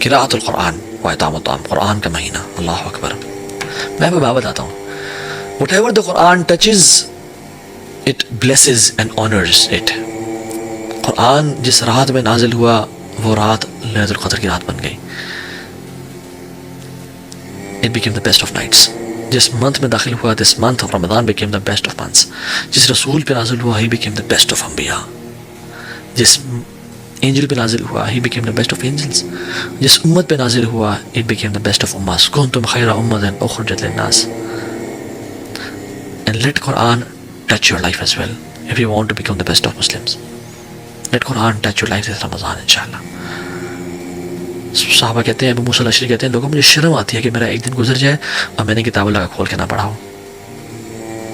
قراءۃ القرآن و اطعام الطعام، قرآن کا مہینہ، اللہ اکبر. میں آپ کو بات بتاتا ہوں، whatever the Quran touches it blesses and honors it. قرآن جس رات میں نازل ہوا وہ رات لیلۃ القدر کی رات بن گئی. It became the best of nights. جس منتھ میں داخل ہوا this month of Ramadan became the best of months. جس رسول پہ نازل ہوا he became the best of انبیاء. جس اینجل پہ نازل ہوا he became the best of angels. جس امت پہ نازل ہوا it became the best of امت. کنتم خیر امۃ اخرجت للناس. And let Quran touch your life as well if you want to become the best of Muslims. Let Quran touch your life this Ramadan انشاءاللہ. صحابہ کہتے ہیں، ابو موسیٰ الاشعری کہتے ہیں، لوگوں مجھے شرم آتی ہے کہ میرا ایک دن گزر جائے اور میں نے کتاب اللہ کا کھول کے نہ پڑھا ہو.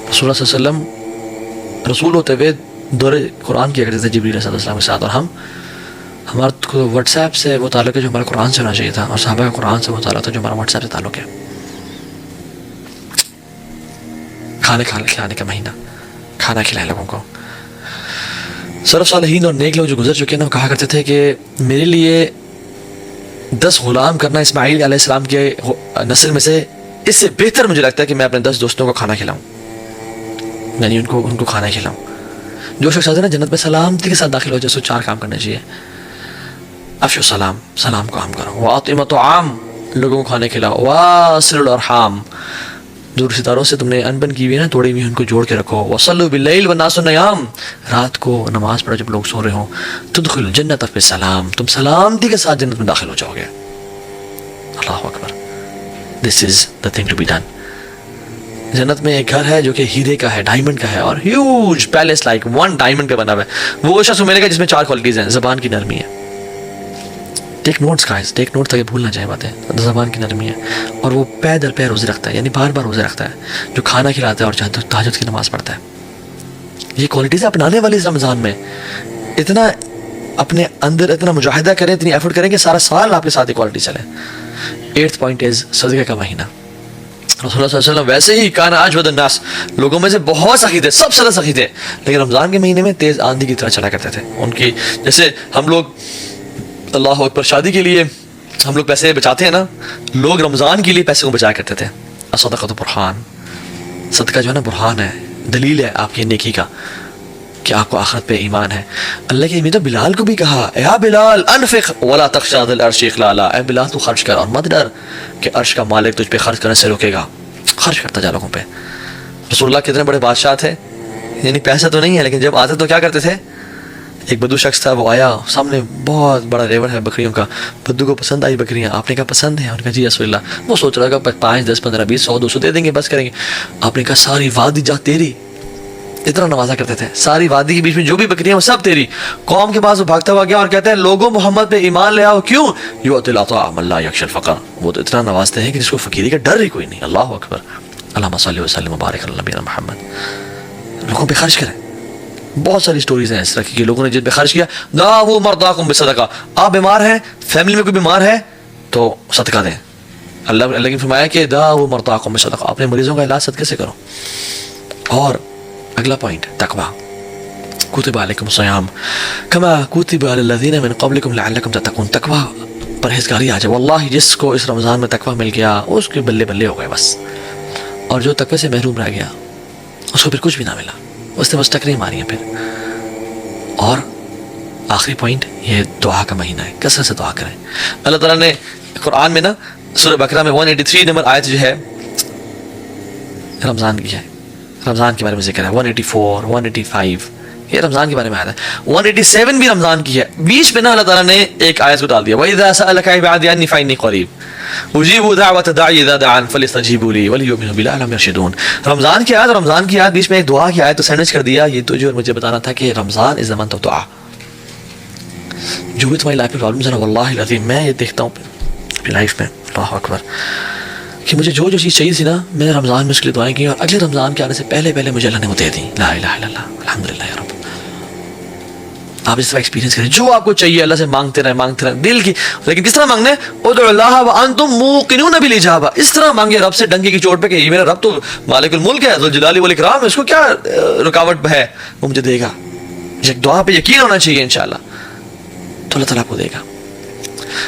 رسول اللہ صلی اللہ علیہ وسلم رسول ہوتے ہوئے دور قرآن کیا کرتے تھے جبریل علیہ السلام کے ساتھ، اور ہمارا واٹس ایپ سے وہ تعلق ہے جو ہمارا قرآن سے ہونا چاہیے تھا، اور صحابہ کا قرآن سے وہ تعلق تھا جو ہمارا واٹس ایپ سے تعلق ہے. کھانے کھلانے کا مہینہ، کھانا کھلائے لوگوں کو. سلف صالحین اور نیک لوگ جو گزر چکے ہیں وہ کہا کرتے تھے کہ میرے لیے 10 غلام کرنا اسماعیل علیہ السلام کے نسل میں سے اس سے بہتر مجھے لگتا ہے کہ میں اپنے 10 دوستوں کو کھانا کھلاؤں، یعنی ان کو کھانا کھلاؤں. جو شخص نا جنت میں سلامتی کے ساتھ داخل ہو جائے سو 4 کام کرنے چاہیے. افشوا السلام، سلام کو عام کرو. واطعموا الطعام، لوگوں کو کھانے کھلاؤ. واصلوا الارحام، جو رشتہ داروں سے تم نے انبن کی ہوئی نا توڑی ہوئی ان کو جوڑ کے رکھو. وصلوا باللیل والناس نیام، رات کو نماز پڑھو جب لوگ سو رہے ہوں. تدخلوا الجنۃ بسلام، تم سلامتی کے ساتھ جنت میں داخل ہو جاؤ گے. اللہ اکبر. This is the thing to be done. جنت میں ایک گھر ہے جو کہ ہیرے کا ہے، ڈائمنڈ کا ہے، اور ہیوج پیلس لائک 1 ڈائمنڈ پہ بنا ہوا ہے. وہ شخص ملے گا جس میں 4 کوالٹیز ہیں. زبان کی نرمی ہے، ٹیک نوٹس گائز، ٹیک نوٹ تاکہ بھول نہ جائے باتیں. زبان کی نرمی ہے، اور وہ پے در پے روزے رکھتا ہے، یعنی بار بار روزے رکھتا ہے. جو کھانا کھلاتا ہے اور تہجد کی نماز پڑھتا ہے. یہ کوالٹیز اپنانے والی اس رمضان میں اتنا اپنے اندر اتنا مجاہدہ کریں، اتنی ایفرٹ کریں کہ سارا سال آپ کے ساتھ یہ کوالٹی چلے. 8th پوائنٹ از صدقے کا مہینہ. رسول اللہ صلی اللہ علیہ وسلم ویسے ہی کان اجود الناس، لوگوں میں سے بہت سخی تھے، سب سے زیادہ سخی تھے، لیکن رمضان کے مہینے میں تیز آندھی کی طرح چلا کرتے تھے. ان کی جیسے ہم لوگ اللہ اکبر شادی کے لیے ہم لوگ پیسے بچاتے ہیں نا، لوگ رمضان کے لیے پیسے کو بچایا کرتے تھے. الصدقۃ برہان، صدقہ جو ہے نا برہان ہے، دلیل ہے آپ کی نیکی کا کہ آپ کو آخرت پہ ایمان ہے. اللہ کے امید بلال کو بھی کہا، اے بلال انفق ولا تخشى ذا العرش اخلالا، اے بلال تو خرچ کر اور مت ڈر کہ عرش کا مالک تجھ پہ خرچ کرنے سے روکے گا. خرچ کرتا جا لوگوں پہ. رسول اللہ کتنے بڑے بادشاہ تھے، یعنی پیسہ تو نہیں ہے لیکن جب آتے تو کیا کرتے تھے. ایک بدو شخص تھا، وہ آیا سامنے، بہت بڑا ریوڑ ہے بکریوں کا. بدو کو پسند آئی بکریاں. آپ نے کہا پسند ہے؟ اور کہا جی رسول اللہ. وہ سوچ رہا کہ 5 10 15 20 100 200 دے دیں گے بس کریں گے. آپ نے کہا ساری وادی جا تیری. اتنا نوازا کرتے تھے. ساری وادی کے بیچ میں جو بھی بکریاں وہ سب تیری. قوم کے پاس وہ بھاگتا ہوا گیا اور کہتے ہیں لوگوں محمد پہ ایمان لے آؤ. کیوں؟ یؤتی العطاء من لا یخشى الفقر، وہ تو اتنا نوازتے ہیں کہ جس کو فقیری کا ڈر ہی کوئی نہیں. اللہ اکبر. اللہم صلی وسلم وبارک علی نبینا محمد. لوگوں پہ خرچ کریں. بہت ساری سٹوریز ہیں اس طرح کی کہ لوگوں نے جن پہ خرچ کیا. داؤوا مرضاکم بصدقہ، آپ بیمار ہیں، فیملی میں کوئی بیمار ہے تو صدقہ دیں. اللہ نے فرمایا کہ داؤوا مرضاکم بصدقہ، اپنے مریضوں کا علاج صدقے سے کرو. اور اگلا پوائنٹ تقوی. کتب علیکم الصیام کما کتب علی الذین من قبلکم لعلکم تتقون. تقوی پرہیزگاری آ جائے. واللہ جس کو اس رمضان میں تقوی مل گیا اس کے بلے بلے ہو گئے بس. اور جو تقوی سے محروم رہ گیا اس کو پھر کچھ بھی نہ ملا، اس نے بس ٹکریں ماری ہیں پھر. اور آخری پوائنٹ یہ دعا کا مہینہ ہے. کثرت سے دعا کریں. اللہ تعالیٰ نے قرآن میں نا سورہ بقرہ میں 183 نمبر آیت جو ہے رمضان کی ہے، رمضان کے بارے میں ذکر ہے. 184 185 یہ رمضان کے بارے میں آیا ہے. 187 بھی رمضان کی ہے. بیچ میں نا اللہ تعالیٰ نے ایک آیت کو ڈال دیا، وَإِذَا سَأَلَكَ عِبَادِي عَنِّي فَإِنِّي قَرِيبٌ اجیب دعوت الداعی اذا دعان فلیستجیبوا لی ولیؤمنوا بی لعلہم یرشدون. رمضان کی آیت، رمضان کی آیت بیچ میں ایک دعا کی آیت تو سینڈوچ کر دیا. یہ تجھے اور مجھے بتانا تھا کہ رمضان از the month of دعا. جو بھی تمہاری لائف میں پرابلمز ہیں نا، واللہ العظیم میں یہ دیکھتا ہوں اپنی لائف میں، اللہ اکبر، کہ مجھے جو چیز چاہیے تھی نا میں نے رمضان میں اس کے لیے دعائیں کی اور اگلے رمضان کے آنے سے پہلے پہلے مجھے اللہ نے وہ دے دی. لا الہ الا اللہ، الحمدللہ یا رب. آپ اس طرح ایکسپیرینس کریں، جو آپ کو چاہیے اللہ سے مانگتے رہیں دل کی. لیکن کس طرح مانگنے؟ ادعوا اللہ وانتم موقنون بالاجابہ. اس طرح مانگے رب سے ڈنگے کی چوٹ پہ کہ یہ میرا رب تو مالک الملک ہے، ذوالجلال والاکرام، اس کو کیا رکاوٹ ہے، وہ مجھے دے گا. ایک دعا پہ یقین ہونا چاہیے انشاءاللہ، تو اللہ تعالیٰ آپ کو دے گا.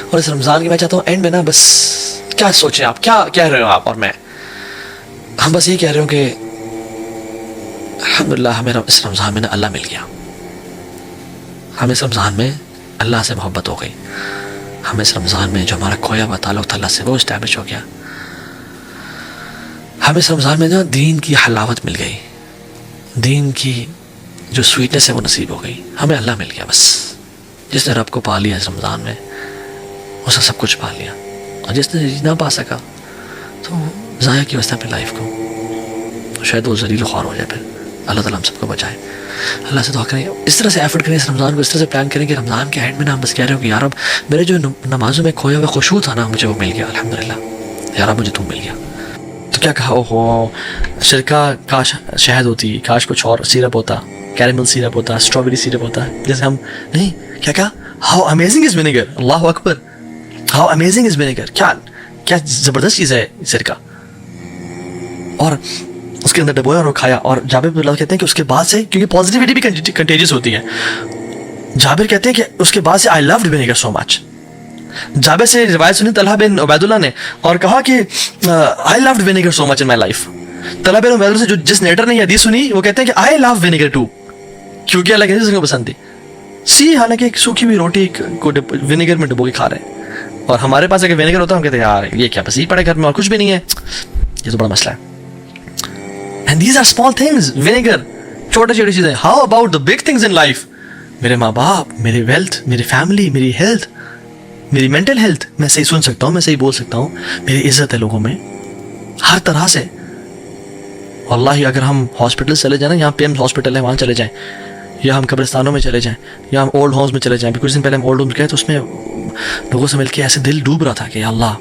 اور اس رمضان کی میں چاہتا ہوں اینڈ میں نا بس کیا سوچیں آپ, کیا کہہ رہے ہو آپ اور میں, ہم بس یہ کہہ رہے ہوں کہ الحمدللہ ہمیں اس رمضان میں نا اللہ مل گیا, ہمیں اس رمضان میں اللہ سے محبت ہو گئی, ہمیں اس رمضان میں جو ہمارا کھویا ہوا تعلق تھا اللہ سے وہ اسٹیبلش ہو گیا, ہمیں اس رمضان میں نا دین کی حلاوت مل گئی, دین کی جو سویٹنس ہے وہ نصیب ہو گئی, ہمیں اللہ مل گیا بس. جس نے رب کو پا لیا اس رمضان میں اس نے سب کچھ پا لیا, اور جس نے نہ پا سکا تو ضائع کی واسطہ اپنی لائف کو, تو شاید وہ ذلیل و خوار ہو جائے. پھر اللہ تعالیٰ ہم سب کو بچائے. اللہ سے دعا کریں, اس طرح سے ایفرٹ کریں اس رمضان کو, اس طرح سے پلان کریں کہ رمضان کے اینڈ میں نا ہم بس کہہ رہے ہو کہ یار اب میرے جو نمازوں میں کھویا ہوا خشوع تھا نا مجھے وہ مل گیا الحمدللہ, یار اب مجھے تو مل گیا. تو کیا کہا, اوہو سرکہ کاش شہد ہوتی, کاش کچھ اور سیرپ ہوتا, کیرمل سیرپ ہوتا, اسٹرابیری سیرپ ہوتا, جیسے ہم نہیں کیا کہا, how amazing is vinegar, Allah Akbar, how amazing is vinegar, کیا زبردست چیز ہے سرکہ. اور اس کے اندر ڈبویا اور کھایا, اور جابر بن اللہ کہتے ہیں کہ اس کے بعد سے, کیونکہ پازیٹیوٹی بھی کنٹیجس ہوتی ہے, جابر کہتے ہیں کہ اس کے بعد سے آئی لوڈ ونیگر سو مچ. جابر سے روایت سنی طلحہ بن عبید اللہ نے, اور کہا کہ I loved vinegar so much in my life. Talha bin Ubaidullah سے جس نیٹر نے یہ حدیث سنی وہ کہتے ہیں کہ آئی لو ونیگر ٹو, کیونکہ اللہ کے کو پسند تھی. حالانکہ ایک سوکھی ہوئی روٹی کو ونیگر میں ڈبو کے کھا رہے ہیں, اور ہمارے پاس اگر ونیگر ہوتا ہم کہتے ہیں یار یہ کیا, بس یہ پڑے گھر میں اور کچھ بھی نہیں ہے, یہ تو بڑا مسئلہ ہے. And these are small things, vinegar, چھوٹی چھوٹی چیزیں. How about the big things in life? میرے ماں باپ, میری ویلتھ, میری فیملی, میری ہیلتھ, میری مینٹل ہیلتھ, میں صحیح سن سکتا ہوں, میں صحیح بول سکتا ہوں, میری عزت ہے لوگوں میں ہر طرح سے. واللہ اگر ہم ہاسپٹل چلے جائیں نا, یہاں پی ایم ہاسپٹل ہے وہاں چلے جائیں, یا ہم قبرستانوں میں چلے جائیں, یا ہم اولڈ ہومز میں چلے جائیں. کچھ دن پہلے ہم اولڈ ہومز گئے تو اس میں لوگوں سے مل کے ایسے دل ڈوب رہا تھا کہ اللہ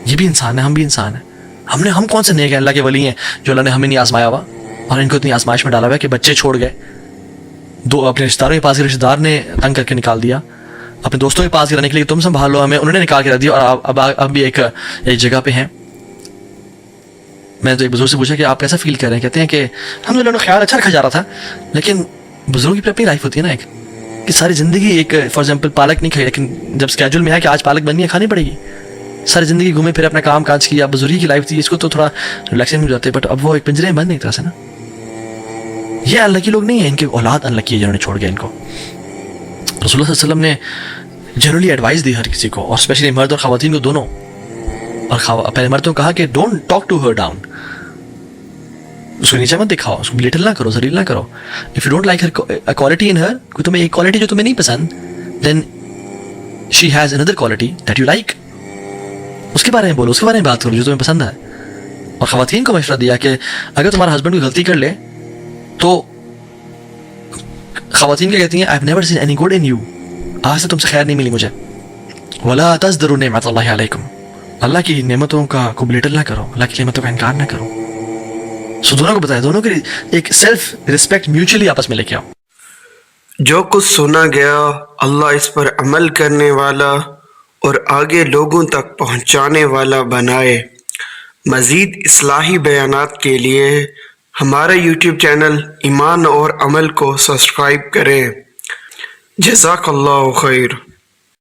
یہ بھی انسان ہے, ہم بھی انسان ہیں. ہم کون سے نیک ہیں, اللہ کے ولی ہیں جو اللہ نے ہمیں نہیں آزمایا ہوا, اور ان کو اتنی آزمائش میں ڈالا ہوا ہے کہ بچے چھوڑ گئے, دو اپنے رشتہ داروں کے پاس کے رشتہ دار نے تنگ کر کے نکال دیا, اپنے دوستوں کے پاس کے رہنے کے لیے تم سنبھال لو ہمیں, انہوں نے نکال کے رکھ دیا, اور اب بھی ایک جگہ پہ ہیں. میں تو ایک بزرگ سے پوچھا کہ آپ کیسا فیل کر رہے ہیں, کہتے ہیں کہ الحمدللہ انہوں خیال اچھا رکھا جا رہا تھا, لیکن بزرگوں کی پھر اپنی لائف ہوتی ہے نا ایک, کہ ساری زندگی ایک فار ایگزامپل پالک نہیں کھائی, لیکن جب اسکیجول میں ہے کہ آج پالک بننی ہے کھانی پڑے گی, ساری زندگی گھومے پھر اپنا کام کاج کیا, بزرگی کی لائف تھی, اس کو تو تھوڑا ریلیکسنگ ہو جاتے, بٹ اب وہ ایک پنجرے میں بند نہیں طرح سے نا. یہ اللہ کی لوگ نہیں ہیں, ان کے اولاد اللہ کی ہے جنہوں نے چھوڑ گیا ان کو. رسول اللہ صلی اللہ علیہ وسلم نے جنرلی ایڈوائز دی ہر کسی کو, اور اسپیشلی مرد اور خواتین کو دونوں, اور پہلے مردوں کو کہا کہ don't talk to her down, اس کو نیچے مت دکھاؤ, اس کو لٹل نہ کرو, ذلیل نہ کرو. If you don't like her quality in her, کوئی تمہیں ایک کوالٹی جو تمہیں نہیں پسند, دین شی ہیز اندر کوالٹی دیٹ یو لائک, اس کے بارے میں بولو, اس کے بارے میں بات کرو جو تمہیں پسند ہے. اور خواتین کو مشورہ دیا کہ اگر تمہارا ہسبینڈ کوئی غلطی کر لے تو خواتین کیا کہتی ہیں, I have never seen any good in you, آج سے تم سے خیر نہیں ملی مجھے. ولا تزدروا نعمت اللہ علیکم, اللہ کی نعمتوں کا کو بلیٹل نہ کرو, اللہ کی نعمتوں کا انکار نہ کرو. سو دونوں کو بتایا, دونوں کے ایک سیلف ریسپیکٹ میوچلی آپس میں لے کے آؤ. جو کچھ سنا گیا اللہ اس پر عمل کرنے والا اور آگے لوگوں تک پہنچانے والا بنائے. مزید اصلاحی بیانات کے لیے ہمارا یوٹیوب چینل ایمان اور عمل کو سبسکرائب کریں. جزاک اللہ خیر.